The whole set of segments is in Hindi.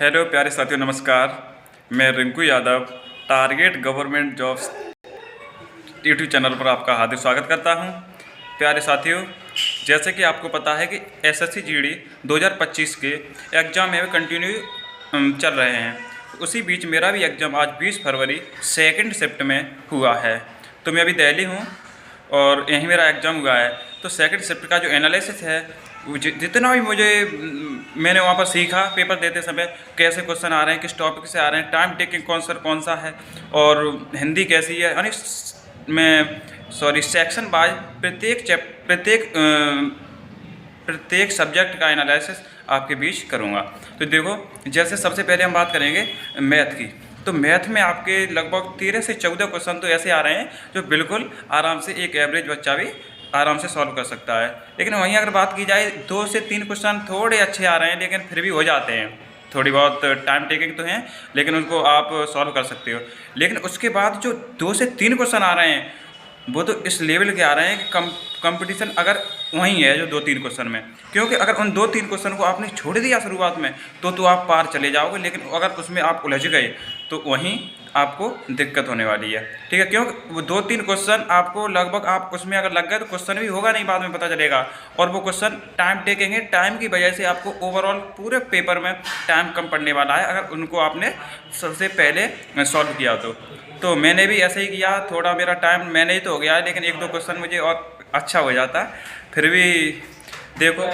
हेलो प्यारे साथियों, नमस्कार। मैं Rinku Yadav target government jobs YouTube channel पर आपका हार्दिक स्वागत करता हूं। प्यारे साथियों, जैसे कि आपको पता है कि एसएससी जीडी 2025 के एग्ज़ाम है कंटिन्यू चल रहे हैं। उसी बीच मेरा भी एग्ज़ाम आज 20 फरवरी सेकंड शिफ्ट में हुआ है। तो मैं अभी दिल्ली हूँ और यहीं मेरा एग्ज़ाम हुआ है। तो सेकंड शिफ्ट का जो एनालिसिस है, जितना भी मैंने वहाँ पर सीखा पेपर देते समय, कैसे क्वेश्चन आ रहे हैं, किस टॉपिक से आ रहे हैं, टाइम टेकिंग कौन सा है और हिंदी कैसी है, यानी सेक्शन वाइज प्रत्येक सब्जेक्ट का एनालिसिस आपके बीच करूँगा। तो देखो, जैसे सबसे पहले हम बात करेंगे मैथ की। तो मैथ में आपके लगभग 13 से 14 क्वेश्चन तो ऐसे आ रहे हैं जो बिल्कुल आराम से एक एवरेज बच्चा भी आराम से सॉल्व कर सकता है। लेकिन वहीं अगर बात की जाए, 2 से 3 क्वेश्चन थोड़े अच्छे आ रहे हैं, लेकिन फिर भी हो जाते हैं, थोड़ी बहुत टाइम टेकिंग तो हैं, लेकिन उनको आप सॉल्व कर सकते हो। लेकिन उसके बाद जो 2 से 3 क्वेश्चन आ रहे हैं, वो तो इस लेवल के आ रहे हैं कि कंपटीशन अगर वहीं है जो 2-3 क्वेश्चन में। क्योंकि अगर उन 2-3 क्वेश्चन को आपने छोड़ दिया शुरुआत में तो आप पार चले जाओगे, लेकिन अगर उसमें आप उलझ गए तो वहीं आपको दिक्कत होने वाली है। ठीक है, क्योंकि वो 2-3 क्वेश्चन आपको लगभग, आप उसमें अगर लग गए तो क्वेश्चन भी होगा नहीं, बाद में पता चलेगा। और वो क्वेश्चन टाइम टेकिंग है, टाइम की वजह से आपको ओवरऑल पूरे पेपर में टाइम कम पड़ने वाला है अगर उनको आपने सबसे पहले सॉल्व किया तो मैंने भी ऐसे ही किया। थोड़ा मेरा टाइम मैनेज तो हो गया है, लेकिन 1-2 क्वेश्चन मुझे और अच्छा हो जाता। फिर भी देखो,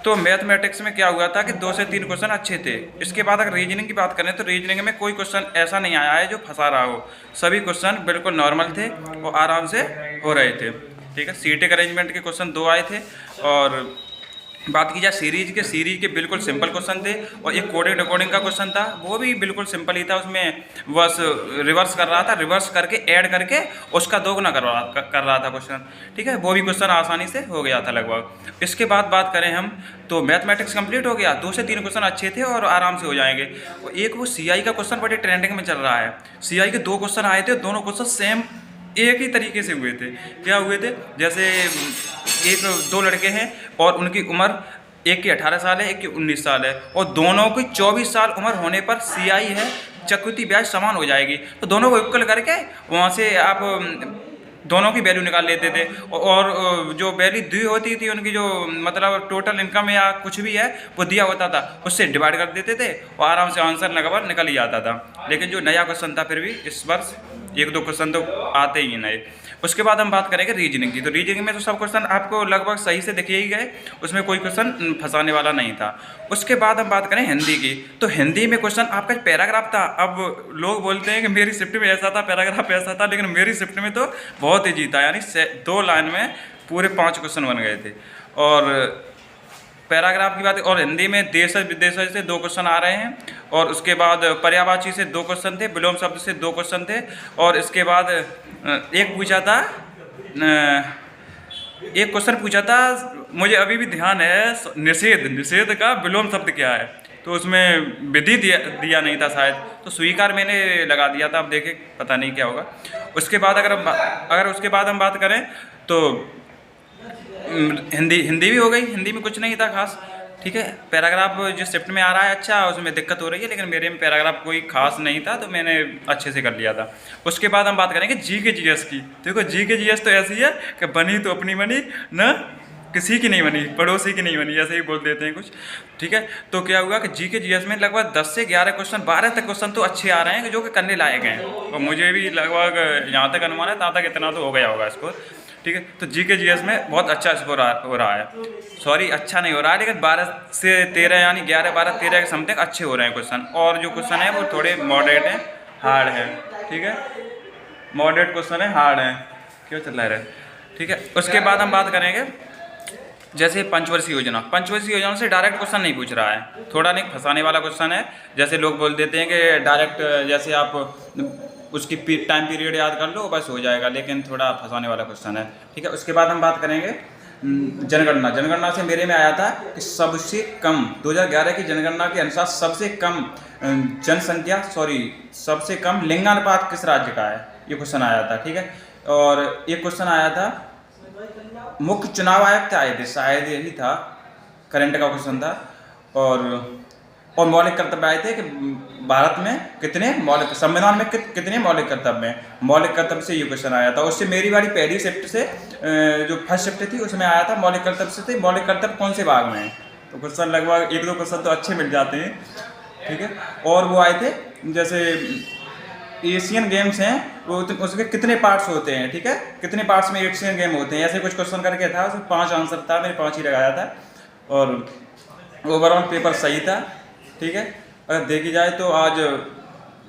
तो मैथमेटिक्स में क्या हुआ था कि 2 से 3 क्वेश्चन अच्छे थे। इसके बाद अगर रीजनिंग की बात करें तो रीजनिंग में कोई क्वेश्चन ऐसा नहीं आया है जो फंसा रहा हो। सभी क्वेश्चन बिल्कुल नॉर्मल थे और आराम से हो रहे थे। ठीक है, सीटेक अरेंजमेंट के क्वेश्चन 2 आए थे। और बात की जाए सीरीज के बिल्कुल सिंपल क्वेश्चन थे। और एक कोडिंग डिकोडिंग का क्वेश्चन था, वो भी बिल्कुल सिंपल ही था। उसमें बस रिवर्स कर रहा था, रिवर्स करके ऐड करके उसका दोगुना कर रहा था क्वेश्चन। ठीक है, वो भी क्वेश्चन आसानी से हो गया था लगभग। इसके बाद बात करें हम तो मैथमेटिक्स कंप्लीट हो गया। 2 से 3 क्वेश्चन अच्छे थे और आराम से हो जाएंगे। एक वो सीआई का क्वेश्चन बड़े ट्रेंडिंग में चल रहा है। सीआई के 2 क्वेश्चन आए थे, दोनों क्वेश्चन सेम एक ही तरीके से हुए थे। क्या हुए थे, जैसे 2 लड़के हैं और उनकी उम्र, एक की 18 साल है, एक की 19 साल है, और दोनों की 24 साल उम्र होने पर सीआई है, चक्रवृद्धि ब्याज समान हो जाएगी। तो दोनों को इक्वल करके वहाँ से आप दोनों की वैल्यू निकाल लेते थे। और जो वैल्यू दी होती थी उनकी, जो मतलब टोटल इनकम या कुछ भी है वो दिया होता था, उससे डिवाइड कर देते थे और आराम से आंसर लगभग निकल ही जाता था। लेकिन जो नया क्वेश्चन था, फिर भी इस वर्ष 1-2 क्वेश्चन तो आते ही नए। उसके बाद हम बात करेंगे रीजनिंग की। तो रीजनिंग में तो सब क्वेश्चन आपको लगभग सही से दिखे ही गए, उसमें कोई क्वेश्चन फंसाने वाला नहीं था। उसके बाद हम बात करें हिंदी की। तो हिंदी में क्वेश्चन आपका पैराग्राफ था। अब लोग बोलते हैं कि मेरी शिफ्ट में ऐसा था, पैराग्राफ ऐसा था, लेकिन मेरी शिफ्ट में तो बहुत ईजी था, यानी 2 लाइन में पूरे 5 क्वेश्चन बन गए थे। और पैराग्राफ की बात, और हिंदी में देश विदेश से 2 क्वेश्चन आ रहे हैं। और उसके बाद पर्यायवाची से 2 क्वेश्चन थे, विलोम शब्द से 2 क्वेश्चन थे। और इसके बाद एक क्वेश्चन पूछा था, मुझे अभी भी ध्यान है, निषेध का विलोम शब्द क्या है। तो उसमें विधि दिया नहीं था शायद, तो स्वीकार मैंने लगा दिया था। अब देखें, पता नहीं क्या होगा। उसके बाद अगर उसके बाद हम बात करें तो हिंदी भी हो गई। हिंदी में कुछ नहीं था खास। ठीक है, पैराग्राफ जिस शिफ्ट में आ रहा है अच्छा, उसमें दिक्कत हो रही है, लेकिन मेरे में पैराग्राफ कोई खास नहीं था, तो मैंने अच्छे से कर लिया था। उसके बाद हम बात करेंगे जीके जीएस की। देखो, जीके जीएस तो ऐसी है कि बनी तो अपनी बनी, न किसी की नहीं बनी, पड़ोसी की नहीं बनी, ऐसे ही बोल देते हैं कुछ। ठीक है, तो क्या हुआ कि जीके जीएस में लगभग 10 से 11 क्वेश्चन, 12 तक क्वेश्चन तो अच्छे आ रहे हैं जो कि करने लायक हैं। और मुझे भी लगभग यहाँ तक अनुमान है, तहाँ तक इतना तो हो गया होगा स्कोर। ठीक है, तो जीके जीएस में बहुत अच्छा स्कोर हो रहा है। सॉरी, अच्छा नहीं हो रहा है, लेकिन 12 से 13 यानी 11, 12, 13 के समथिंग अच्छे हो रहे हैं क्वेश्चन। और जो क्वेश्चन है वो थोड़े मॉडरेट हैं, हार्ड है। ठीक है, मॉडरेट क्वेश्चन है, हार्ड है, क्यों चल रहा है। ठीक है, उसके बाद हम बात करेंगे जैसे पंचवर्षीय योजना से डायरेक्ट क्वेश्चन नहीं पूछ रहा है, थोड़ा नहीं फंसाने वाला क्वेश्चन है। जैसे लोग बोल देते हैं कि डायरेक्ट, जैसे आप उसकी टाइम पीरियड याद कर लो बस हो जाएगा, लेकिन थोड़ा फंसाने वाला क्वेश्चन है। ठीक है, उसके बाद हम बात करेंगे जनगणना से मेरे में आया था कि सबसे कम 2011 की जनगणना के अनुसार सबसे कम लिंगानुपात किस राज्य का है, ये क्वेश्चन आया था। ठीक है, और एक क्वेश्चन आया था मुख्य चुनाव आयुक्त आए थे, शायद यही था, करंट का क्वेश्चन था। और और मौलिक कर्तव्य आए थे कि भारत में कितने मौलिक, संविधान में कितने मौलिक कर्तव्य हैं। मौलिक कर्तव्य से ये क्वेश्चन आया था। उससे मेरी वाली पहली शिफ्ट से जो फर्स्ट शिफ्ट थी उसमें आया था मौलिक कर्तव्य से थे, मौलिक कर्तव्य कौन से भाग में है। तो क्वेश्चन लगभग 1-2 क्वेश्चन तो अच्छे मिल जाते हैं, ठीक है। और वो आए थे जैसे एशियन गेम्स हैं वो उसके कितने पार्ट्स होते हैं, ठीक है, कितने पार्ट्स में एशियन गेम होते हैं, ऐसे कुछ क्वेश्चन करके था। उसमें 5 आंसर था, मैंने 5 ही लगाया था और ओवरऑल पेपर सही था, ठीक है। अगर देखी जाए तो आज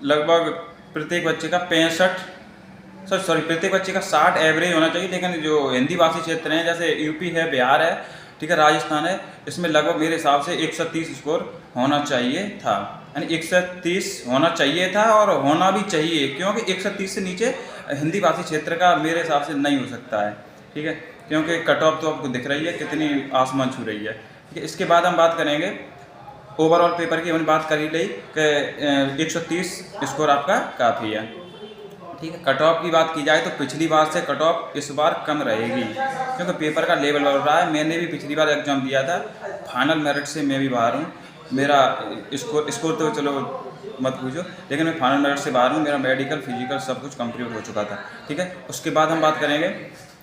लगभग प्रत्येक बच्चे का 65 प्रत्येक बच्चे का 60 एवरेज होना चाहिए। लेकिन जो हिंदी भाषी क्षेत्र हैं जैसे यूपी है, बिहार है, ठीक है, राजस्थान है, इसमें लगभग मेरे हिसाब से 130 स्कोर होना चाहिए था, यानी 130 होना चाहिए था और होना भी चाहिए, क्योंकि 130 से नीचे हिंदी भाषी क्षेत्र का मेरे हिसाब से नहीं हो सकता है, ठीक है, क्योंकि कट ऑफ तो आपको दिख रही है कितनी आसमान छू रही है, ठीक है। इसके बाद हम बात करेंगे ओवरऑल पेपर की, हमने बात कर ही ली कि 130 स्कोर आपका काफ़ी है, ठीक है। कट ऑफ की बात की जाए तो पिछली बार से कट ऑफ इस बार कम रहेगी, क्योंकि पेपर का लेवल बढ़ रहा है। मैंने भी पिछली बार एग्जाम दिया था, फाइनल मेरिट से मैं भी बाहर हूँ। मेरा स्कोर तो चलो मत पूछो, लेकिन मैं फाइनल मेरिट से बाहर हूँ। मेरा मेडिकल फिजिकल सब कुछ कंप्लीट हो चुका था, ठीक है। उसके बाद हम बात करेंगे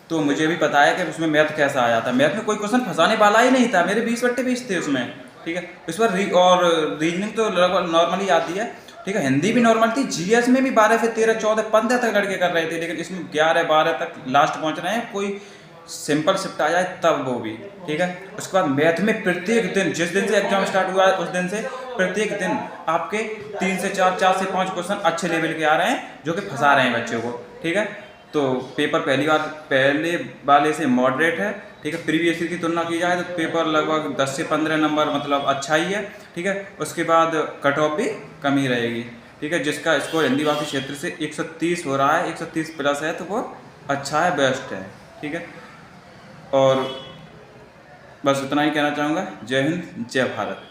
तो मुझे भी पता है कि उसमें मैथ कैसा आया था। मैथ में कोई क्वेश्चन फंसाने वाला ही नहीं था, मेरे 20/20 थे उसमें, ठीक है। इस बार और रीजनिंग तो लगभग नॉर्मली आती है, ठीक है। हिंदी भी नॉर्मल थी, जीएस में भी 12 से 13, 14, 15 तक लड़के कर रहे थे, लेकिन इसमें 11, 12 तक लास्ट पहुंच रहे हैं। कोई सिंपल शिफ्ट आ जाए तब वो भी, ठीक है। उसके बाद मैथ में प्रत्येक दिन, जिस दिन से एग्जाम स्टार्ट हुआ है उस दिन से प्रत्येक दिन आपके 3 से 4, 4 से 5 क्वेश्चन अच्छे लेवल के आ रहे हैं जो कि फंसा रहे हैं बच्चों को, ठीक है। तो पेपर पहले वाले से मॉडरेट है, ठीक है। प्रीवियस ईयर की तुलना की जाए तो पेपर लगभग 10 से 15 नंबर मतलब अच्छा ही है, ठीक है। उसके बाद कट ऑफ भी कम ही रहेगी, ठीक है। जिसका स्कोर हिंदी भाषी क्षेत्र से 130 हो रहा है, 130 प्लस है, तो वो अच्छा है, बेस्ट है, ठीक है। और बस इतना ही कहना चाहूँगा। जय हिंद, जय भारत।